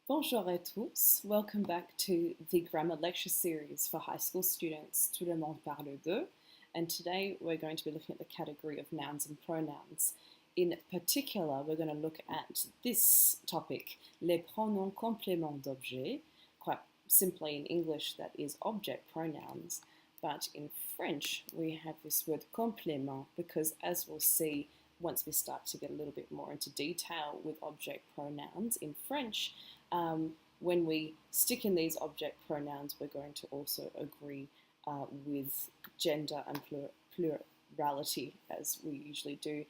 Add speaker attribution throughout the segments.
Speaker 1: Bonjour à tous, welcome back to the grammar lecture series for high school students, Tout le monde parle, nous, and today we're going to be looking at the category of nouns and pronouns. In particular, we're going to look at this topic, les pronoms compléments d'objet, quite simply in English that is object pronouns, but in French we have this word complément because, as we'll see once we start to get a little bit more into detail with object pronouns in French, when we stick in these object pronouns, we're going to also agree with gender and plurality, as we usually do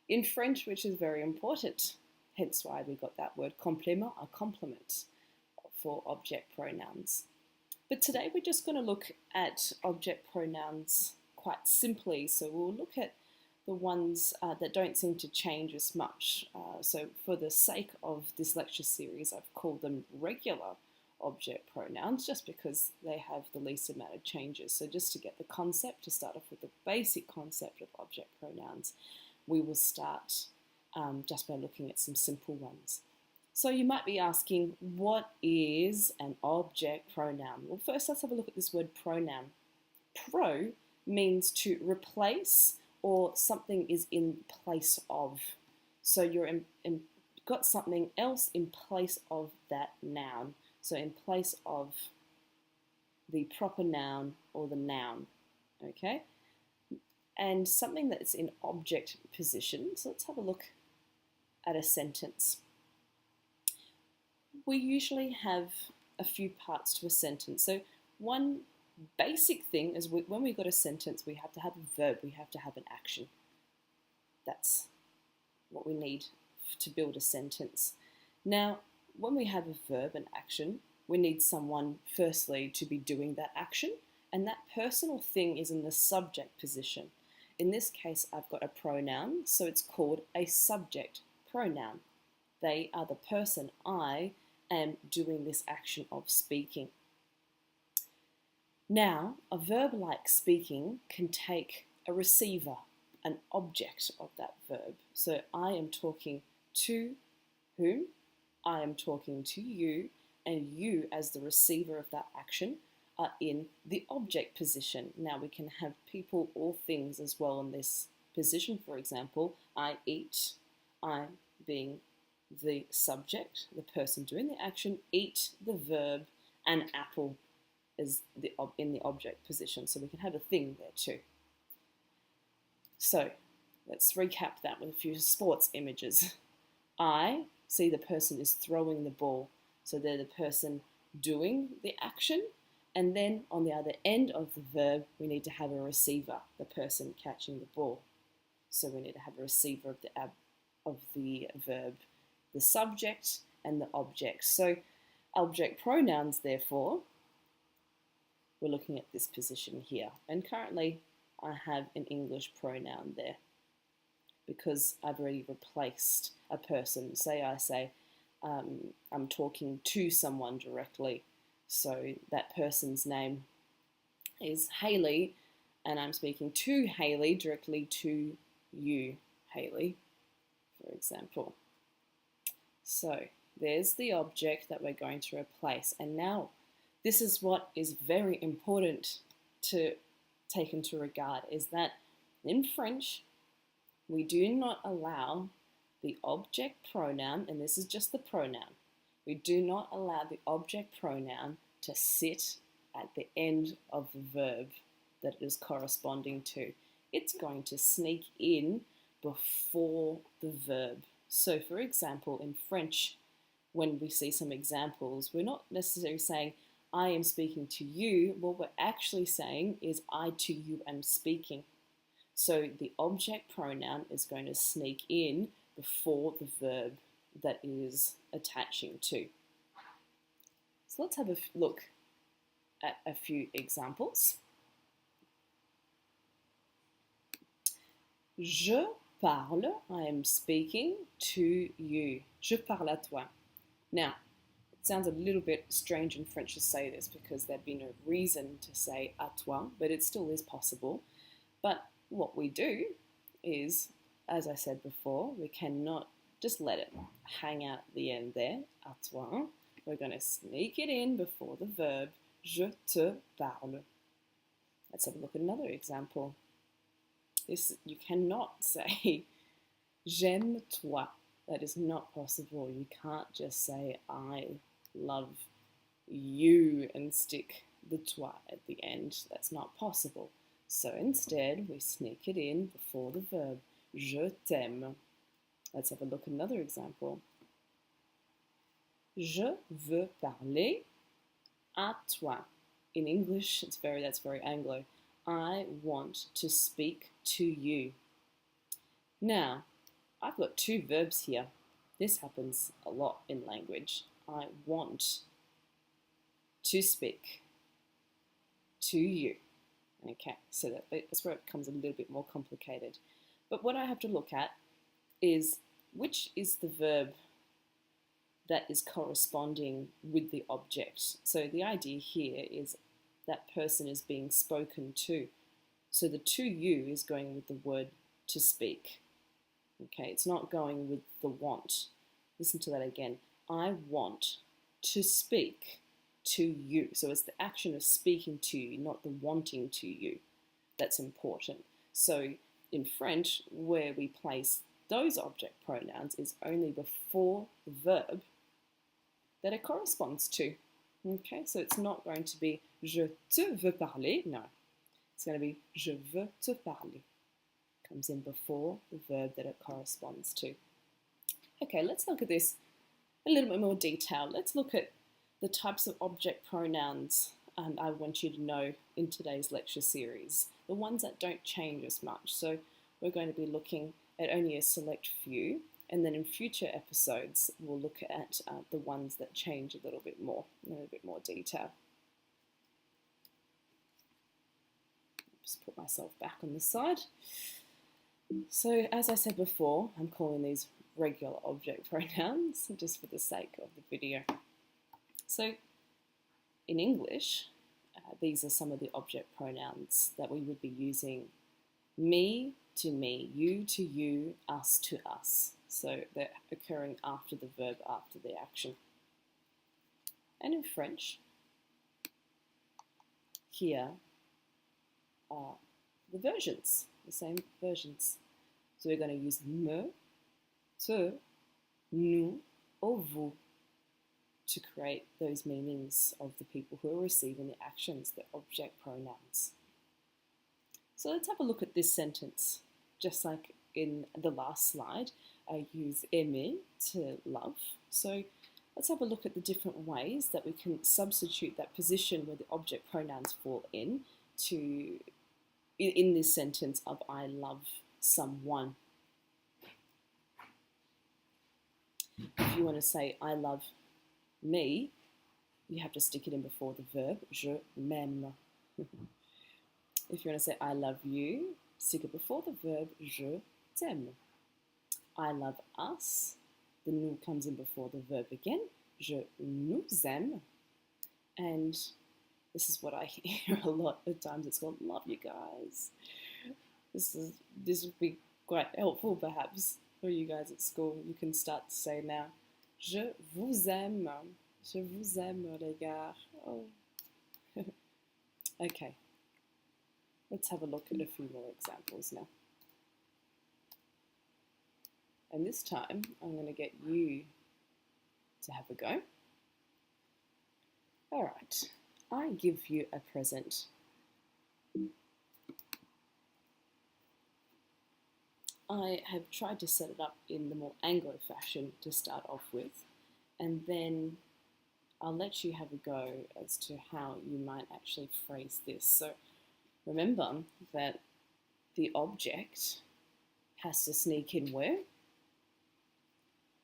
Speaker 1: in French, which is very important. Hence why we got that word complément, a complement for object pronouns. But today we're just going to look at object pronouns quite simply. So we'll look at the ones that don't seem to change as much. So for the sake of this lecture series, I've called them regular object pronouns just because they have the least amount of changes. So just to get the concept, to start off with the basic concept of object pronouns, we will start just by looking at some simple ones. So you might be asking, what is an object pronoun? Well, first let's have a look at this word pronoun. Pro means to replace, or something is in place of. So you're got something else in place of that noun. So in place of the proper noun or the noun, okay? And something that's in object position. So let's have a look at a sentence. We usually have a few parts to a sentence. So one basic thing is when we've got a sentence, we have to have a verb, we have to have an action. That's what we need to build a sentence. Now, when we have a verb and action, we need someone firstly to be doing that action, and that person or thing is in the subject position. In this case, I've got a pronoun, so it's called a subject pronoun. They are the person. I am doing this action of speaking. Now, a verb like speaking can take a receiver, an object of that verb. So I am talking to whom? I am talking to you, and you, as the receiver of that action, are in the object position. Now, we can have people or things as well in this position. For example, I eat, I being the subject, the person doing the action, eat, the verb, and apple is in the object position. So we can have a thing there too. So let's recap that with a few sports images. I see the person is throwing the ball. So they're the person doing the action. And then on the other end of the verb, we need to have a receiver, the person catching the ball. So we need to have a receiver of the verb, the subject and the object. So object pronouns, therefore, we're looking at this position here. And currently I have an English pronoun there because I've already replaced a person. Say I say I'm talking to someone directly. So that person's name is Haley, and I'm speaking to Haley directly to you, Haley, for example. So there's the object that we're going to replace. And now this is what is very important to take into regard, is that in French, we do not allow the object pronoun, and this is just the pronoun, we do not allow the object pronoun to sit at the end of the verb that it is corresponding to. It's going to sneak in before the verb. So for example, in French, when we see some examples, we're not necessarily saying, I am speaking to you. What we're actually saying is, I to you am speaking. So the object pronoun is going to sneak in before the verb that it is attaching to. So let's have a look at a few examples. Je parle, I am speaking to you. Je parle à toi. Now, it sounds a little bit strange in French to say this because there'd be no reason to say à toi, but it still is possible. But what we do is, as I said before, we cannot just let it hang out at the end there, à toi. we're going to sneak it in before the verb. Je te parle. Let's have a look at another example. This, you cannot say j'aime toi. That is not possible. You can't just say I love you and stick the toi at the end. That's not possible. So instead, we sneak it in before the verb. Je t'aime. Let's have a look at another example. Je veux parler à toi. In English, that's very Anglo. I want to speak to you. Now, I've got two verbs here. This happens a lot in language. I want to speak to you. Okay, so that's where it becomes a little bit more complicated. But what I have to look at is which is the verb that is corresponding with the object. So the idea here is that person is being spoken to. So the to you is going with the word to speak. Okay, it's not going with the want. Listen to that again. I want to speak to you. So it's the action of speaking to you, not the wanting to you. That's important. So in French, where we place those object pronouns is only before the verb that it corresponds to. Okay, so it's not going to be je te veux parler. No, it's going to be je veux te parler. Comes in before the verb that it corresponds to. Okay, let's look at this a little bit more detail. Let's look at the types of object pronouns I want you to know in today's lecture series, the ones that don't change as much. So we're going to be looking at only a select few, and then in future episodes we'll look at the ones that change a little bit more, in a little bit more detail. Just put myself back on the side. So as I said before, I'm calling these regular object pronouns just for the sake of the video. So in English, these are some of the object pronouns that we would be using. Me to me, you to you, us to us. So they're occurring after the verb, after the action. And in French, here are the versions, the same versions. So we're going to use me, te, nous, or vous to create those meanings of the people who are receiving the actions, the object pronouns. So let's have a look at this sentence. Just like in the last slide, I use aimer to love. So let's have a look at the different ways that we can substitute that position where the object pronouns fall in this sentence of I love someone. If you want to say I love me, you have to stick it in before the verb, je m'aime. If you want to say I love you, stick it before the verb, je t'aime. I love us, the nous comes in before the verb again, je nous aime. And this is what I hear a lot of times, it's called love you guys. This would be quite helpful perhaps for you guys at school. You can start to say now, je vous aime les gars. Oh. Okay. Let's have a look at a few more examples now. And this time, I'm going to get you to have a go. All right, I give you a present. I have tried to set it up in the more Anglo fashion to start off with, and then I'll let you have a go as to how you might actually phrase this. So remember that the object has to sneak in where?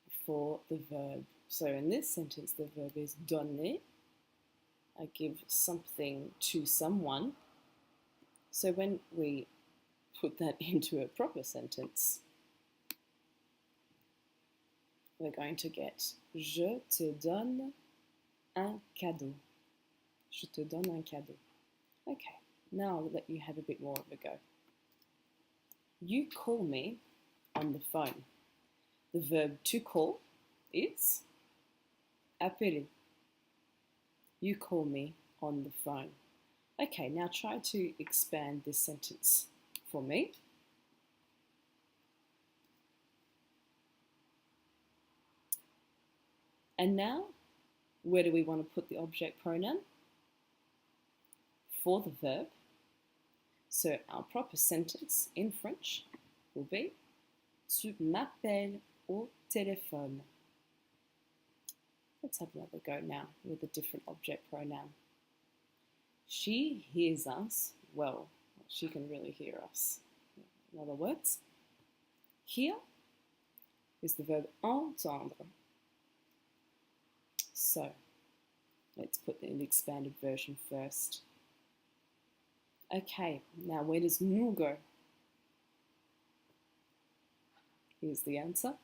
Speaker 1: Before the verb. So in this sentence, the verb is donner. I give something to someone. So when we put that into a proper sentence, we're going to get je te donne un cadeau. Je te donne un cadeau. Okay. Now I'll let you have a bit more of a go. You call me on the phone. The verb to call is appeler. You call me on the phone. Okay, now try to expand this sentence for me. And now, where do we want to put the object pronoun? For the verb. So our proper sentence in French will be Tu m'appelles au téléphone. Let's have another go now with a different object pronoun. She hears us well. She can really hear us. In other words, hear is the verb entendre. So, let's put in the expanded version first. Okay, now where does nous go? Here's the answer.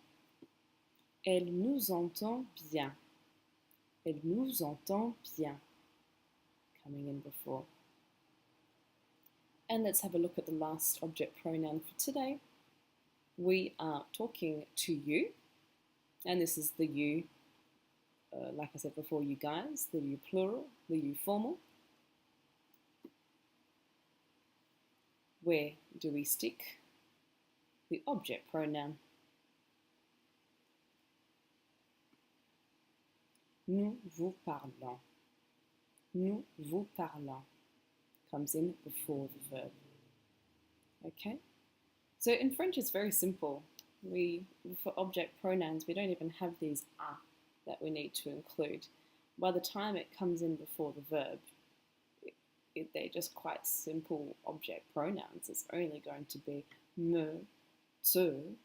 Speaker 1: Elle nous entend bien. Elle nous entend bien. Coming in before. And let's have a look at the last object pronoun for today. We are talking to you, and this is the you, like I said before, you guys, the you plural, the you formal. Where do we stick the object pronoun? Nous vous parlons. Nous vous parlons comes in before the verb. Okay? So in French it's very simple. For object pronouns, we don't even have these a that we need to include. By the time it comes in before the verb, they're just quite simple object pronouns. It's only going to be me, tu,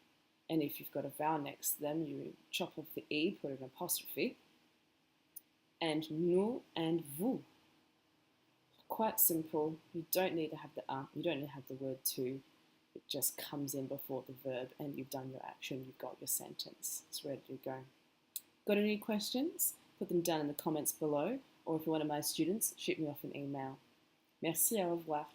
Speaker 1: and if you've got a vowel next to them, you chop off the e, put an apostrophe, and nous and vous. Quite simple. You don't need to have the you don't need to have the word to. It just comes in before the verb and you've done your action, you've got your sentence. It's ready to go. Got any questions? Put them down in the comments below, or if you're one of my students, shoot me off an email. Merci, au revoir.